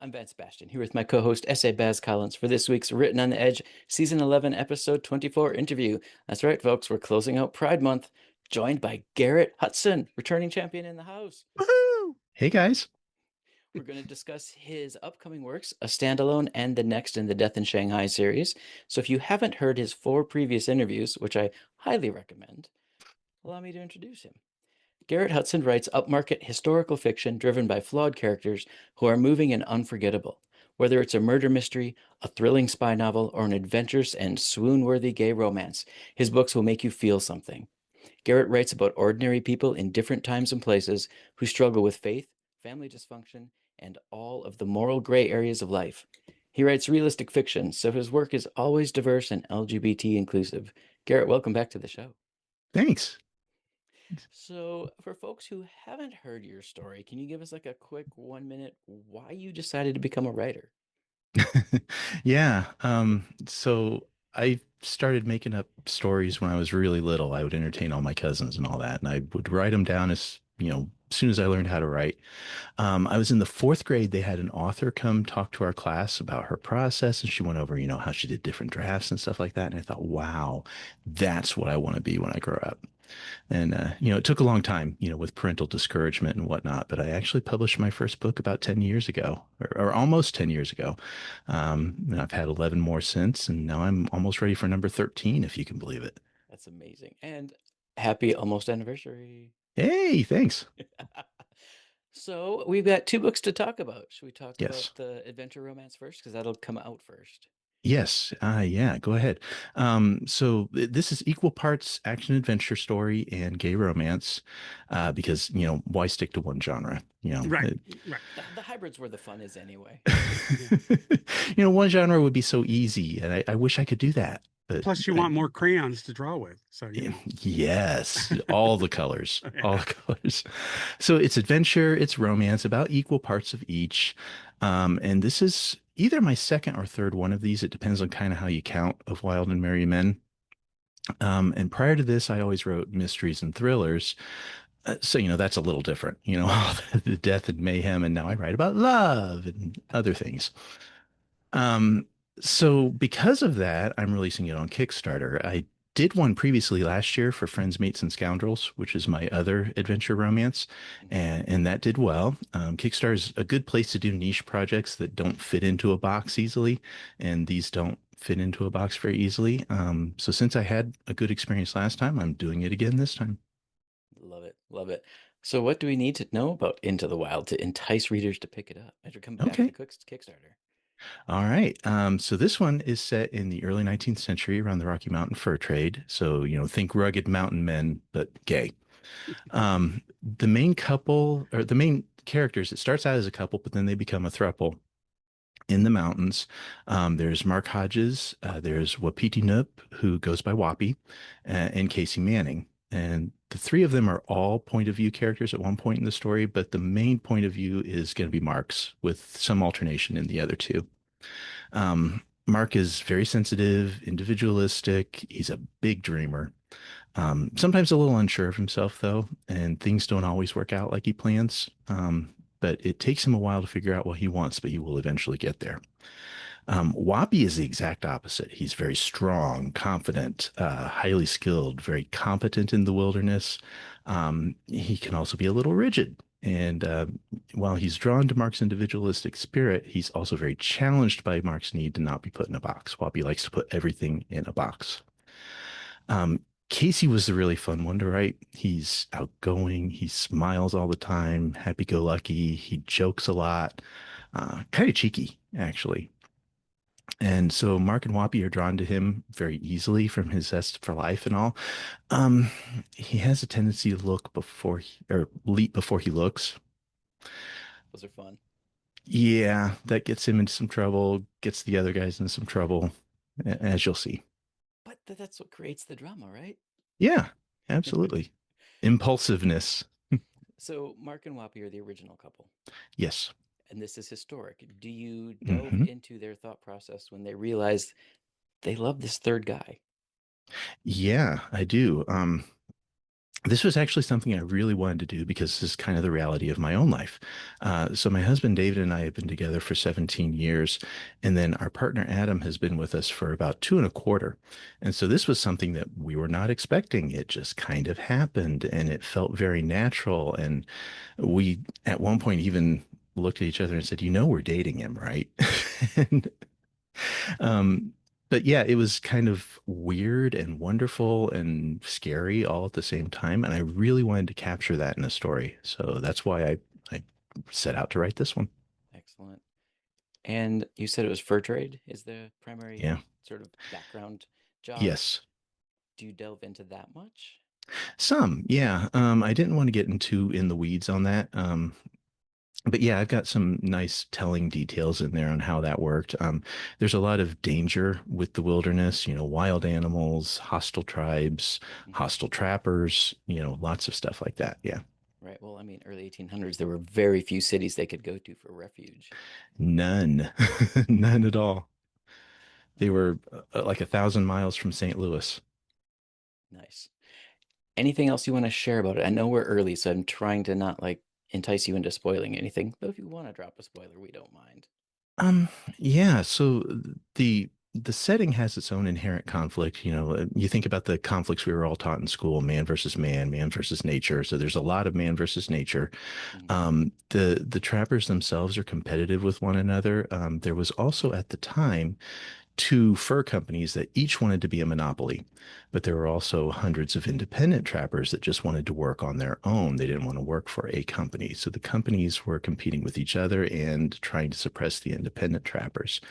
I'm Van Sebastian, here with my co-host S.A. Baz Collins for this week's Written on the Edge, Season 11, Episode 24 interview. That's right, folks, we're closing out Pride Month, joined by Garrett Hutson, returning champion in the house. Woohoo! Hey guys. We're going to discuss his upcoming works, a standalone and the next in the Death in Shanghai series. So if you haven't heard his 4 previous interviews, which I highly recommend, allow me to introduce him. Garrett Hutson writes upmarket historical fiction driven by flawed characters who are moving and unforgettable. Whether it's a murder mystery, a thrilling spy novel, or an adventurous and swoon-worthy gay romance, his books will make you feel something. Garrett writes about ordinary people in different times and places who struggle with faith, family dysfunction, and all of the moral gray areas of life. He writes realistic fiction, so his work is always diverse and LGBT inclusive. Garrett, welcome back to the show. Thanks. So, for folks who haven't heard your story, can you give us like a quick 1 minute why you decided to become a writer? Yeah. So I started making up stories when I was really little. I would entertain all my cousins and all that, and I would write them down as soon as I learned how to write. I was in the fourth grade. They had an author come talk to our class about her process, and she went over, how she did different drafts and stuff like that. And I thought, wow, that's what I want to be when I grow up. And, it took a long time, with parental discouragement and whatnot, but I actually published my first book about 10 years ago, or almost 10 years ago. And I've had 11 more since, and now I'm almost ready for number 13, if you can believe it. That's amazing. And happy almost anniversary. Hey, thanks. So, we've got 2 books to talk about. Should we talk about Yes. the adventure romance first? Because that'll come out first. Yes. Yeah, go ahead. So this is equal parts action adventure story and gay romance, because, why stick to one genre? Right, right. The hybrid's where the fun is anyway. Yeah. One genre would be so easy, and I wish I could do that, but Plus, you I, want more crayons to draw with. So, yes, all the colors, all Yeah. the colors. So it's adventure, it's romance, about equal parts of each. And this is either my second or third one of these. It depends on kind of how you count of Wild and Merry Men. And prior to this, I always wrote mysteries and thrillers. So, that's a little different, the death and mayhem. And now I write about love and other things. Um, so because of that, I'm releasing it on Kickstarter. I did one previously last year for Friends, Mates, and Scoundrels, which is my other adventure romance, Mhm. and that did well. Kickstarter is a good place to do niche projects that don't fit into a box easily, and these don't fit into a box very easily. So since I had a good experience last time, I'm doing it again this time. Love it. Love it. So, what do we need to know about Into the Wild to entice readers to pick it up and to come back to Okay. Kickstarter? All right. So this one is set in the early 19th century around the Rocky Mountain fur trade. So, think rugged mountain men, but gay. The main couple or the main characters, it starts out as a couple, but then they become a throuple in the mountains. There's Mark Hodges, there's Wapiti Noop, who goes by Wappy, and Casey Manning. And the three of them are all point of view characters at one point in the story, but the main point of view is going to be Mark's with some alternation in the other two. Mark is very sensitive, individualistic. He's a big dreamer. Sometimes a little unsure of himself, though, and things don't always work out like he plans. But it takes him a while to figure out what he wants, but he will eventually get there. Wappy is the exact opposite. He's very strong, confident, highly skilled, very competent in the wilderness. He can also be a little rigid. And while he's drawn to Mark's individualistic spirit, he's also very challenged by Mark's need to not be put in a box. Wappy likes to put everything in a box. Casey was the really fun one to write. He's outgoing. He smiles all the time, happy-go-lucky. He jokes a lot, kind of cheeky, actually. And so Mark and Wappy are drawn to him very easily from his zest for life and all. Um, he has a tendency to look before or leap before he looks. Those are fun. Yeah, that gets him into some trouble, gets the other guys into some trouble, as you'll see. But that's what creates the drama, right? Yeah, absolutely. Impulsiveness. So, Mark and Wappy are the original couple, Yes. and this is historic. Do you delve Hmm. into their thought process when they realize they love this third guy? Yeah, I do. This was actually something I really wanted to do because this is kind of the reality of my own life. So my husband David and I have been together for 17 years, and then our partner Adam has been with us for about two and a quarter. And so this was something that we were not expecting. It just kind of happened, and it felt very natural. And we, at one point, even looked at each other and said, "You know, we're dating him, right?" And um, but yeah, it was kind of weird and wonderful and scary all at the same time. And I really wanted to capture that in a story. So that's why I set out to write this one. Excellent. And you said it was fur trade is the primary Yeah. sort of background job. Yes. Do you delve into that much? Some. Yeah. I didn't want to get into in the weeds on that. But yeah, I've got some nice telling details in there on how that worked. There's a lot of danger with the wilderness, wild animals, hostile tribes, Hmm. hostile trappers, lots of stuff like that. Yeah. Right. Well, I mean, early 1800s, there were very few cities they could go to for refuge. None, none at all. They Um, were like 1,000 miles from St. Louis. nice. Anything else you want to share about it? I know we're early, so I'm trying to not like entice you into spoiling anything. Though if you want to drop a spoiler, we don't mind. Um, yeah, so the setting has its own inherent conflict. You think about the conflicts we were all taught in school, man versus man, man versus nature. So there's a lot of man versus nature. Mhm. The trappers themselves are competitive with one another. There was also at the time two fur companies that each wanted to be a monopoly, but there were also hundreds of independent trappers that just wanted to work on their own. They didn't want to work for a company. So the companies were competing with each other and trying to suppress the independent trappers.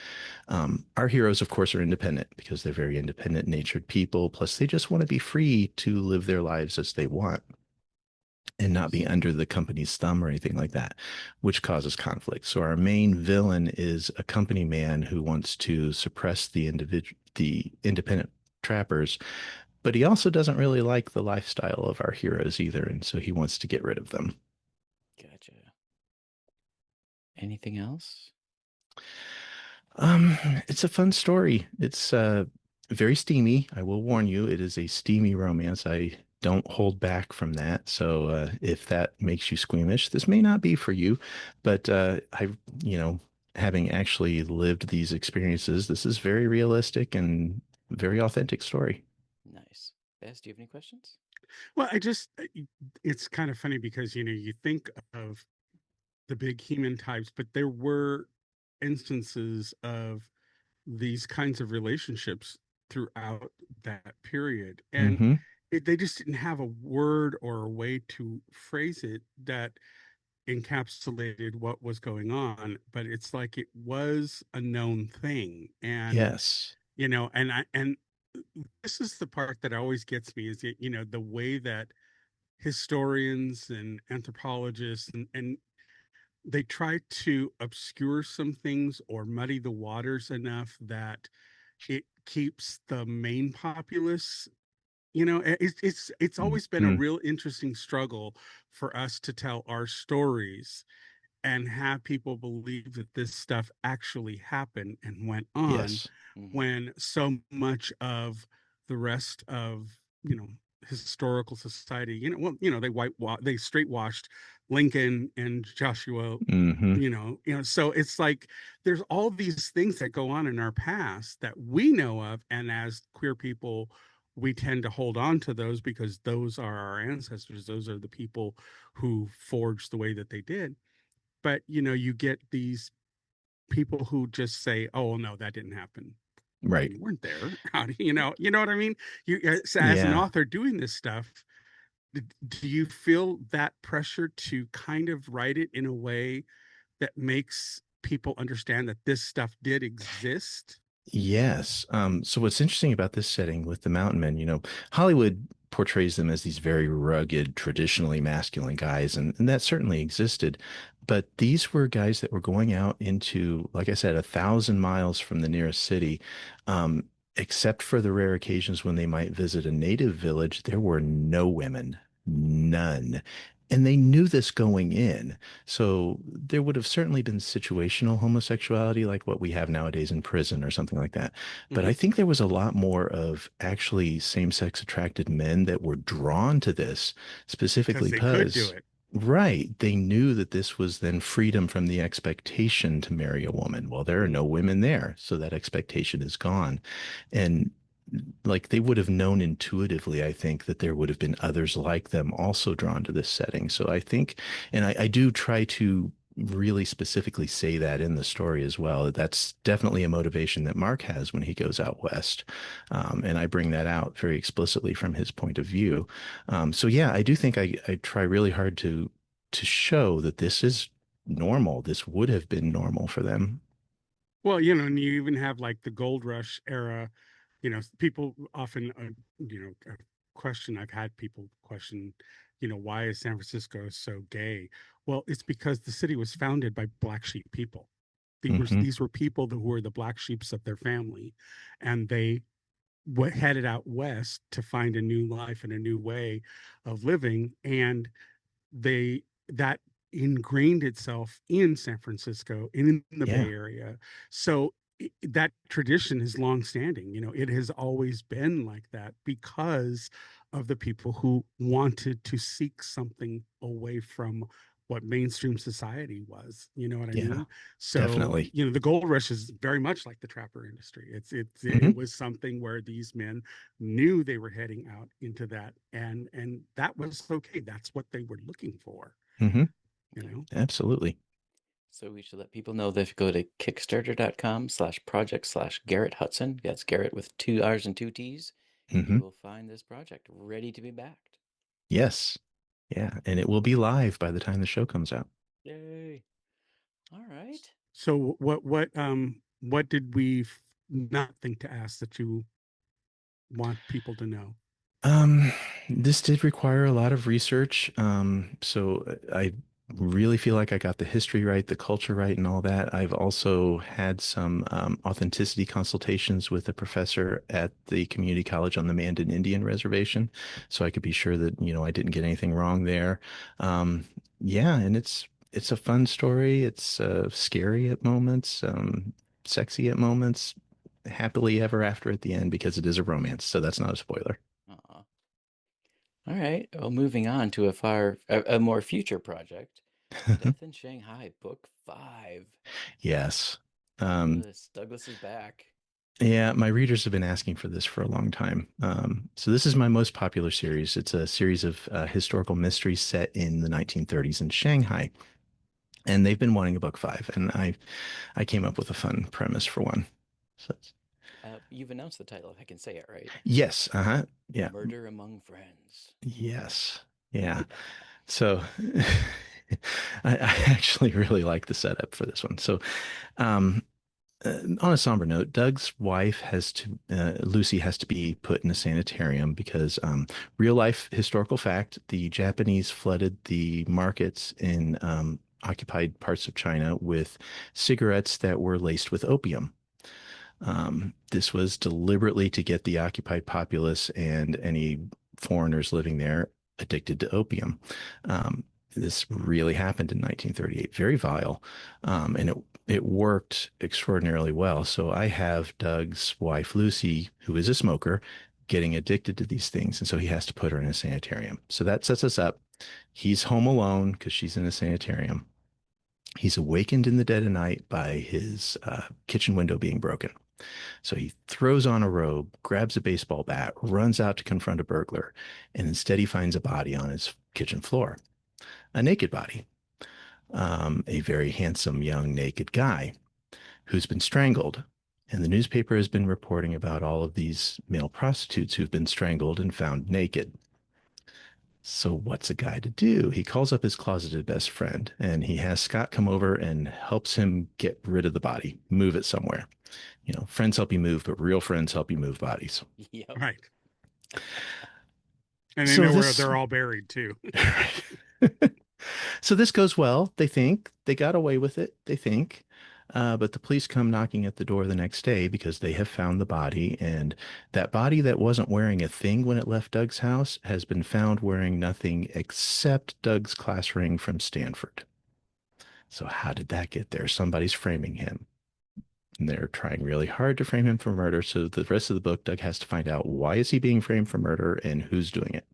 Our heroes, of course, are independent because they're very independent natured people. Plus, they just want to be free to live their lives as they want and not be Nice. under the company's thumb or anything like that, which causes conflict. So our main villain is a company man who wants to suppress the independent trappers, but he also doesn't really like the lifestyle of our heroes either, and so he wants to get rid of them. Gotcha. Anything else? It's a fun story. It's very steamy. I will warn you, it is a steamy romance. I don't hold back from that. So if that makes you squeamish, this may not be for you. But you know, having actually lived these experiences, this is very realistic and very authentic story. Nice. Bess, do you have any questions? Well, it's kind of funny because, you think of the big human types, but there were instances of these kinds of relationships throughout that period. And Mm-hmm. they just didn't have a word or a way to phrase it that encapsulated what was going on, but it's like it was a known thing. And, Yes. and this is the part that always gets me is that, the way that historians and anthropologists and they try to obscure some things or muddy the waters enough that it keeps the main populace. It's always been a Mm-hmm. real interesting struggle for us to tell our stories and have people believe that this stuff actually happened and went on, Yes. Hmm. when so much of the rest of, you know historical society, they straight washed Lincoln and Joshua. Mm-hmm. So it's like there's all these things that go on in our past that we know of, and as queer people we tend to hold on to those because those are our ancestors, those are the people who forged the way that they did. But you get these people who just say, "Oh no, that didn't happen." Well, Right. you weren't there. How do you know what I mean? You, as an Yeah. author doing this stuff, do you feel that pressure to kind of write it in a way that makes people understand that this stuff did exist? Yes. So what's interesting about this setting with the mountain men, Hollywood portrays them as these very rugged, traditionally masculine guys, and that certainly existed. But these were guys that were going out into, like I said, 1,000 miles from the nearest city. Um, except for the rare occasions when they might visit a native village, there were no women, none. And they knew this going in. So there would have certainly been situational homosexuality like what we have nowadays in prison or something like that. But Hmm. I think there was a lot more of actually same-sex attracted men that were drawn to this Because specifically they could do because, it. right, they knew that this was then freedom from the expectation to marry a woman. Well, there are no women there, so that expectation is gone. And like they would have known intuitively, I think, that there would have been others like them also drawn to this setting. So I think, and I do try to really specifically say that in the story as well. That's definitely a motivation that Mark has when he goes out west. And I bring that out very explicitly from his point of view. So yeah, I do think I try really hard to show that this is normal. This would have been normal for them. Well, and you even have like the gold rush era. People often, question. I've had people question, why is San Francisco so gay? Well, it's because the city was founded by black sheep people. Hmm. These were people who were the black sheeps of their family, and they headed out west to find a new life and a new way of living. And they that ingrained itself in San Francisco, in the Yeah. Bay Area. So that tradition is longstanding. It has always been like that because of the people who wanted to seek something away from what mainstream society was. You know what I Yeah, mean? So, definitely. the gold rush is very much like the trapper industry. It Hmm. was something where these men knew they were heading out into that, and that was okay. That's what they were looking for, Hmm. you know. Absolutely. So we should let people know that if you go to kickstarter.com/project/Garrett Hutson, that's Garrett with two R's and two T's, you Hmm. will find this project ready to be backed. Yes. Yeah. And it will be live by the time the show comes out. Yay. All right. So what did we not think to ask that you want people to know? Um, this did require a lot of research. So I really feel like I got the history right, the culture right, and all that. I've also had some authenticity consultations with a professor at the community college on the Mandan Indian reservation, so I could be sure that, I didn't get anything wrong there. Yeah, and it's a fun story. It's scary at moments, sexy at moments, happily ever after at the end because it is a romance. So that's not a spoiler. Aw. All right. Well, moving on to a more future project, Death in Shanghai, Book 5. Yes. Um, Douglas is back. yeah, my readers have been asking for this for a long time. So this is my most popular series. It's a series of historical mysteries set in the 1930s in Shanghai, and they've been wanting a book five, and I came up with a fun premise for one. So You've announced the title, if I can say it right. yes, uh-huh, yeah, Murder Among Friends. yes, yeah. So I actually really like the setup for this one. So um, on a somber note, Doug's wife Lucy has to be put in a sanitarium because real life historical fact, the Japanese flooded the markets in occupied parts of China with cigarettes that were laced with opium. This was deliberately to get the occupied populace and any foreigners living there addicted to opium. Um, this really happened in 1938. Very vile, and it worked extraordinarily well. So I have Doug's wife Lucy, who is a smoker, getting addicted to these things, and so he has to put her in a sanitarium. So that sets us up. He's home alone because she's in a sanitarium. He's awakened in the dead of night by his kitchen window being broken. So he throws on a robe, grabs a baseball bat, runs out to confront a burglar, and instead he finds a body on his kitchen floor, a naked body, a very handsome young naked guy who's been strangled. And the newspaper has been reporting about all of these male prostitutes who've been strangled and found naked. So what's a guy to do? He calls up his closeted best friend and he has Scott come over and helps him get rid of the body, move it somewhere. Friends help you move, but real friends help you move bodies. Yep. Right. And they So know where this, they're all buried too. so this goes well. They think they got away with it. They think. But the police come knocking at the door the next day because they have found the body, and that body that wasn't wearing a thing when it left Doug's house has been found wearing nothing except Doug's class ring from Stanford. So how did that get there? Somebody's framing him. And they're trying really hard to frame him for murder. So the rest of the book, Doug has to find out why is he being framed for murder and who's doing it.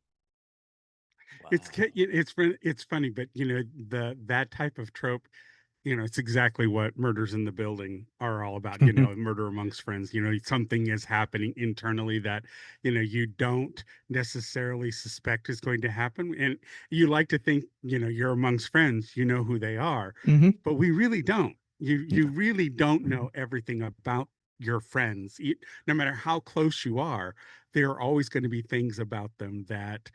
It's Wow. it's funny, but that type of trope, it's exactly what murders in the building are all about. Murder amongst friends. Something is happening internally that you don't necessarily suspect is going to happen, and you like to think you're amongst friends, you know who they are, Hmm. but we really don't. You Yeah. really don't know everything about your friends. No matter how close you are, there are always going to be things about them that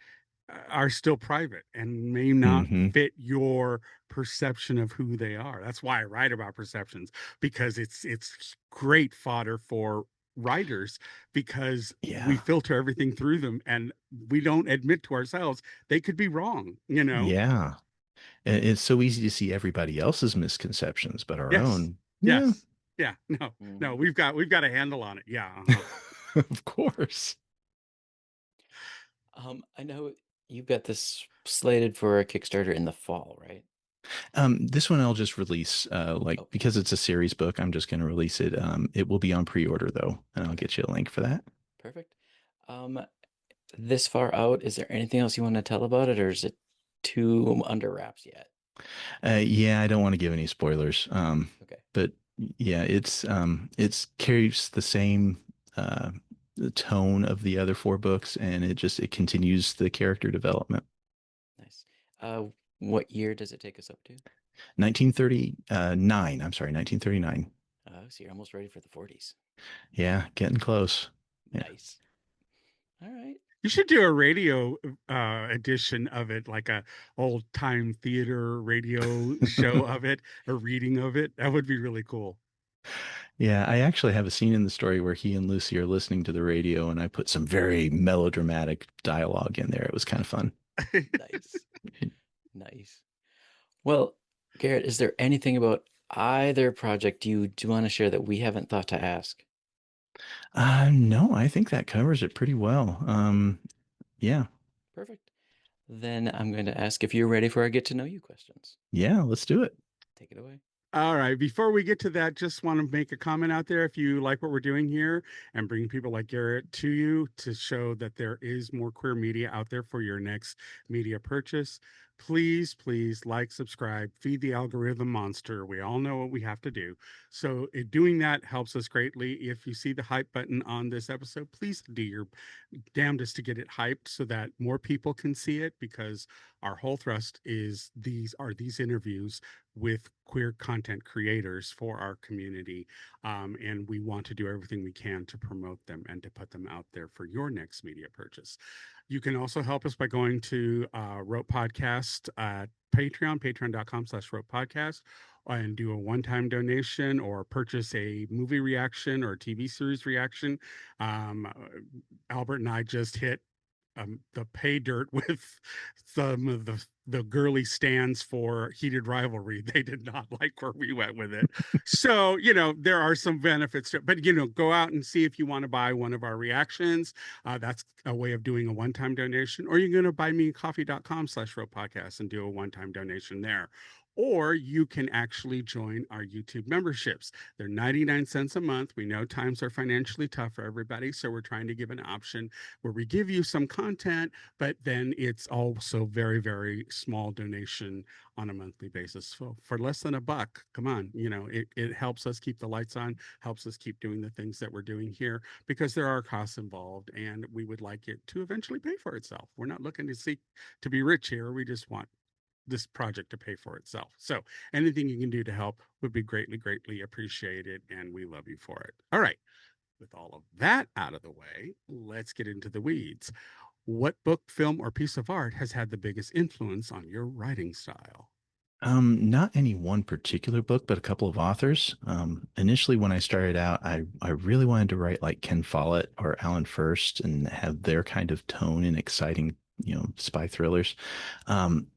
are still private and may not Hmm. fit your perception of who they are. That's why I write about perceptions, because it's great fodder for writers, because we Yeah. filter everything through them and we don't admit to ourselves they could be wrong. Yeah. And it's so easy to see everybody else's misconceptions, but our Yes. own, yeah, Yes. Yeah. No. No, Mhm. we've got a handle on it. Yeah. Uh-huh. of course. I know you've got this slated for a Kickstarter in the fall, right? This one I'll just release, Okay, because it's a series book, I'm just going to release it. It will be on pre-order though, and I'll get you a link for that. perfect. Um, this far out, is there anything else you want to tell about it, or is it too under wraps yet? Yeah, I don't want to give any spoilers. Okay, But yeah, it's carries the same the tone of the other four books, and it continues the character development. nice. What year does it take us up to? 1939. I'm sorry, 1939. So you're almost ready for the 40s. Yeah, getting close. Yeah. Nice. All right. You should do a radio edition of it, like a old time theater radio show of it, a reading of it. That would be really cool. Yeah, I actually have a scene in the story where he and Lucy are listening to the radio, and I put some very melodramatic dialogue in there. It was kind of fun. Nice. Nice. Well, Garrett, is there anything about either project you do want to share that we haven't thought to ask? No, I think that covers it pretty well. Yeah, Perfect. Then I'm going to ask if you're ready for our get to know you questions. yeah, let's do it. Take it away. All right. Before we get to that, just want to make a comment out there. If you like what we're doing here and bring people like Garrett to you to show that there is more queer media out there for your next media purchase, please like, subscribe, feed the algorithm monster. We all know what we have to do. So doing that helps us greatly. If you see the hype button on this episode, please do your damnedest to get it hyped so that more people can see it, because our whole thrust is these interviews with queer content creators for our community, and we want to do everything we can to promote them and to put them out there for your next media purchase. You can also help us by going to Rope Podcast at patreon.com/Rope Podcast, and do a one-time donation or purchase a movie reaction or a TV series reaction. Albert and I just hit the pay dirt with some of the girly stands for Heated Rivalry. They did not like where we went with it. So, there are some benefits to it, but, go out and see if you want to buy one of our reactions. That's a way of doing a one-time donation, or you're going to buy me coffee.com/rope podcast and do a one-time donation there. Or you can actually join our YouTube memberships. They're 99 cents a month. We know times are financially tough for everybody, so we're trying to give an option where we give you some content, but then it's also very, very small donation on a monthly basis. So for less than $1, come on, it helps us keep the lights on, helps us keep doing the things that we're doing here, because there are costs involved, and we would like it to eventually pay for itself. We're not looking to seek to be rich here. We just want this project to pay for itself. So anything you can do to help would be greatly, greatly appreciated. And we love you for it. All right. With all of that out of the way, let's get into the weeds. What book, film, or piece of art has had the biggest influence on your writing style? Not any one particular book, but a couple of authors. Initially, when I started out, I really wanted to write like Ken Follett or Alan First and have their kind of tone and exciting spy thrillers.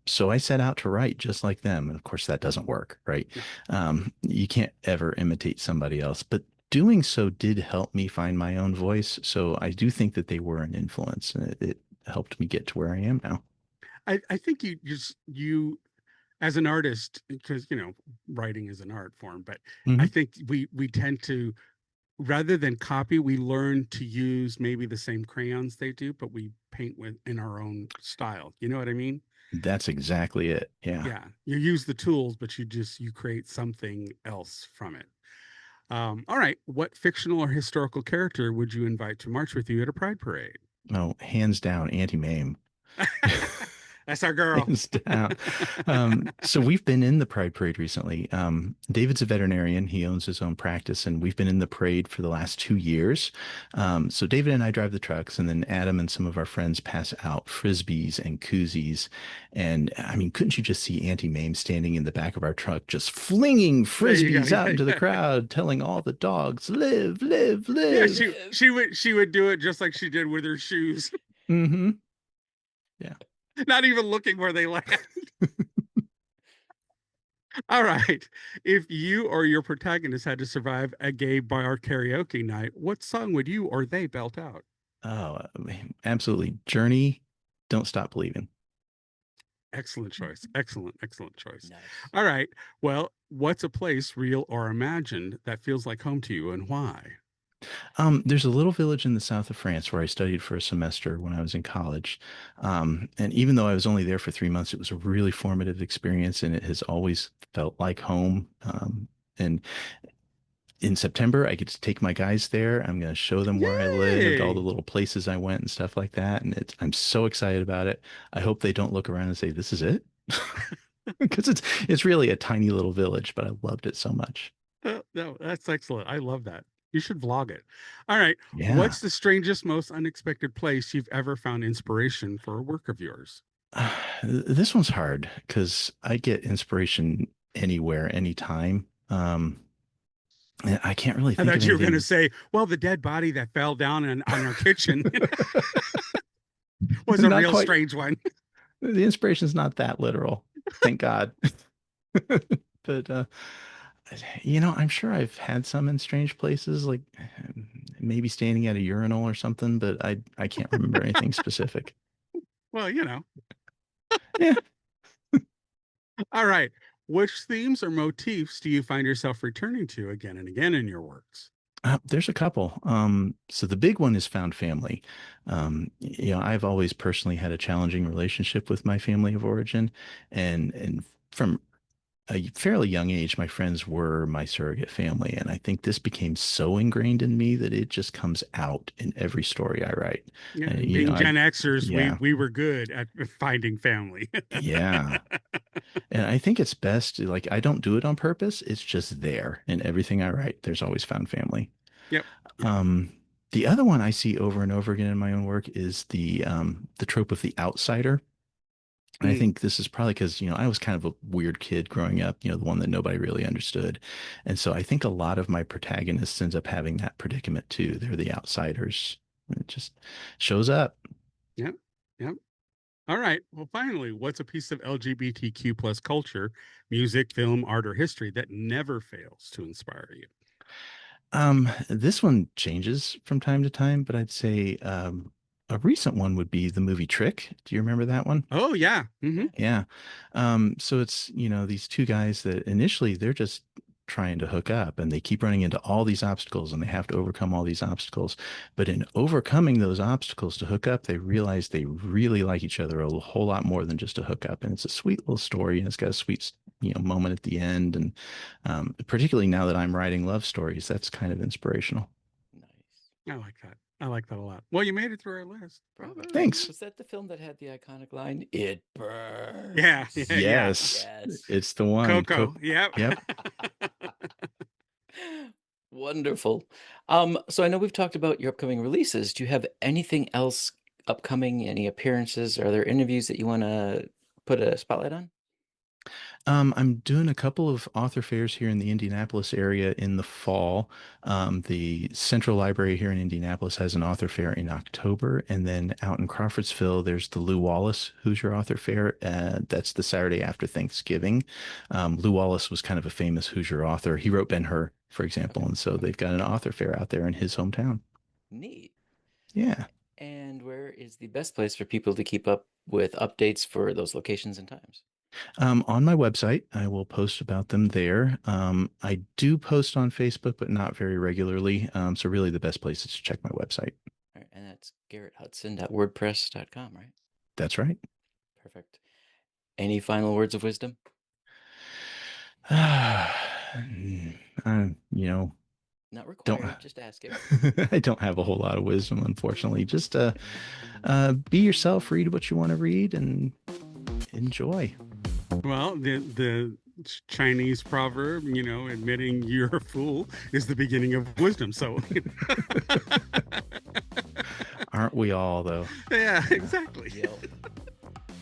So I set out to write just like them. And of course, that doesn't work, right? No. You can't ever imitate somebody else. But doing so did help me find my own voice. So I do think that they were an influence. And it helped me get to where I am now. I think you as an artist, because writing is an art form, but I Mhm. think we tend to, rather than copy, we learn to use maybe the same crayons they do, but we paint with in our own style. You know what I mean? That's exactly it. Yeah. Yeah, you use the tools, but you create something else from it. All right, what fictional or historical character would you invite to march with you at a pride parade? No, hands down, Auntie Mame. That's our girl. Hands down. So we've been in the Pride Parade recently. David's a veterinarian. He owns his own practice, and we've been in the parade for the last 2 years. So David and I drive the trucks, and then Adam and some of our friends pass out frisbees and koozies. And I mean, couldn't you just see Auntie Mame standing in the back of our truck, just flinging There you go. frisbees out into the crowd, telling all the dogs, "Live, live, Yeah, live." she would do it just like she did with her shoes, Mm-hmm. Yeah. not even looking where they land. All right. If you or your protagonist had to survive a gay bar karaoke night, what song would you or they belt out? Oh, absolutely. Journey, Don't Stop Believing. Excellent choice. Excellent, excellent choice. Nice. All right. Well, what's a place, real or imagined, that feels like home to you and why? There's a little village in the south of France where I studied for a semester when I was in college. And even though I was only there for 3 months, it was a really formative experience and it has always felt like home. And in September, I get to take my guys there. I'm going to show them where I lived, all the Yay. little places I went and stuff like that. And I'm so excited about it. I hope they don't look around and say, "This is it." Because it's really a tiny little village, but I loved it so much. No, that's excellent. I love that. You should vlog it. All right. Yeah. What's the strangest, most unexpected place you've ever found inspiration for a work of yours? This one's hard because I get inspiration anywhere, anytime. I can't really I think of thought you were going to anything. say, well, the dead body that fell down on our kitchen was a Not real quite. strange one. The inspiration's not that literal, thank God. But I'm sure I've had some in strange places, like maybe standing at a urinal or something, but I can't remember anything specific. Well, Yeah. all right. Which themes or motifs do you find yourself returning to again and again in your works? There's a couple. So the big one is found family. I've always personally had a challenging relationship with my family of origin, and from a fairly young age, my friends were my surrogate family, and I think this became so ingrained in me that it just comes out in every story I write. Yeah, And, being Gen Xers, we yeah, we were good at finding family. yeah. And I think it's best, like, I don't do it on purpose. It's just there in everything I write. There's always found family. Yep. Yep. Um, the other one I see over and over again in my own work is the trope of the outsider. And I Mm, think this is probably because, I was kind of a weird kid growing up, the one that nobody really understood. And so I think a lot of my protagonists ends up having that predicament too. They're the outsiders. It just shows up. yep. Yep. All right. Well, finally, what's a piece of LGBTQ plus culture, music, film, art, or history that never fails to inspire you? This one changes from time to time, but I'd say a recent one would be the movie Trick. Do you remember that one? Oh yeah. Hmm. Yeah. So it's, these two guys that initially they're just trying to hook up and they keep running into all these obstacles and they have to overcome all these obstacles. But in overcoming those obstacles to hook up, they realize they really like each other a whole lot more than just a hookup. And it's a sweet little story and it's got a sweet, moment at the end. And particularly now that I'm writing love stories, that's kind of inspirational. Nice. I like that. I like that a lot. Well, you made it through our list. Well Bravo. done. Thanks. Was that the film that had the iconic line, "It Yeah. burns"? Yeah. Yeah. Yes, Yes. it's the one. Coco. Yep. Yep. Wonderful. So I know we've talked about your upcoming releases. Do you have anything else upcoming? Any appearances? Are there interviews that you want to put a spotlight on? I'm doing a couple of author fairs here in the Indianapolis area in the fall. The Central Library here in Indianapolis has an author fair in October, and then out in Crawfordsville, there's the Lou Wallace Hoosier Author Fair. That's the Saturday after Thanksgiving. Lou Wallace was kind of a famous Hoosier author. He wrote Ben-Hur, for example, Okay. and so they've got an author fair out there in his hometown. Neat. Yeah. And where is the best place for people to keep up with updates for those locations and times? On my website, I will post about them there. I do post on Facebook, but not very regularly. So really the best place is to check my website. All right, and that's garretthutson.wordpress.com, right? That's right. Perfect. Any final words of wisdom? You know, Not don't required, just ask it. I don't have a whole lot of wisdom, unfortunately. Just be yourself, read what you want to read, and enjoy. Well, the Chinese proverb, admitting you're a fool is the beginning of wisdom. So, Aren't we all, though? yeah, exactly. Yep.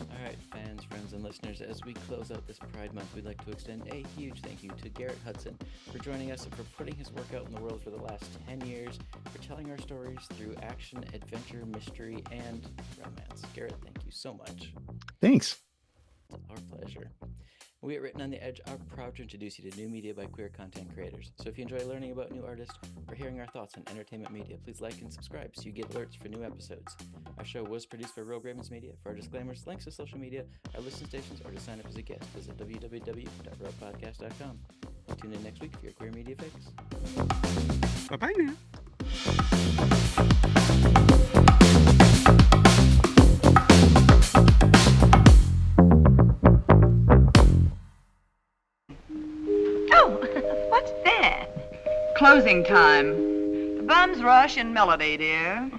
All right, fans, friends, and listeners, as we close out this Pride Month, we'd like to extend a huge thank you to Garrett Hutson for joining us and for putting his work out in the world for the last 10 years, for telling our stories through action, adventure, mystery, and romance. Garrett, thank you so much. Thanks. It's our pleasure. We at Written on the Edge are proud to introduce you to new media by queer content creators. So if you enjoy learning about new artists or hearing our thoughts on entertainment media, please like and subscribe so you get alerts for new episodes. Our show was produced by Rogue Ravens Media. For our disclaimers, links to social media, our listen stations, or to sign up as a guest, visit www.roguepodcast.com. Tune in next week for your queer media fix. Bye-bye now. What's that? Closing time. The bums rush in melody, dear.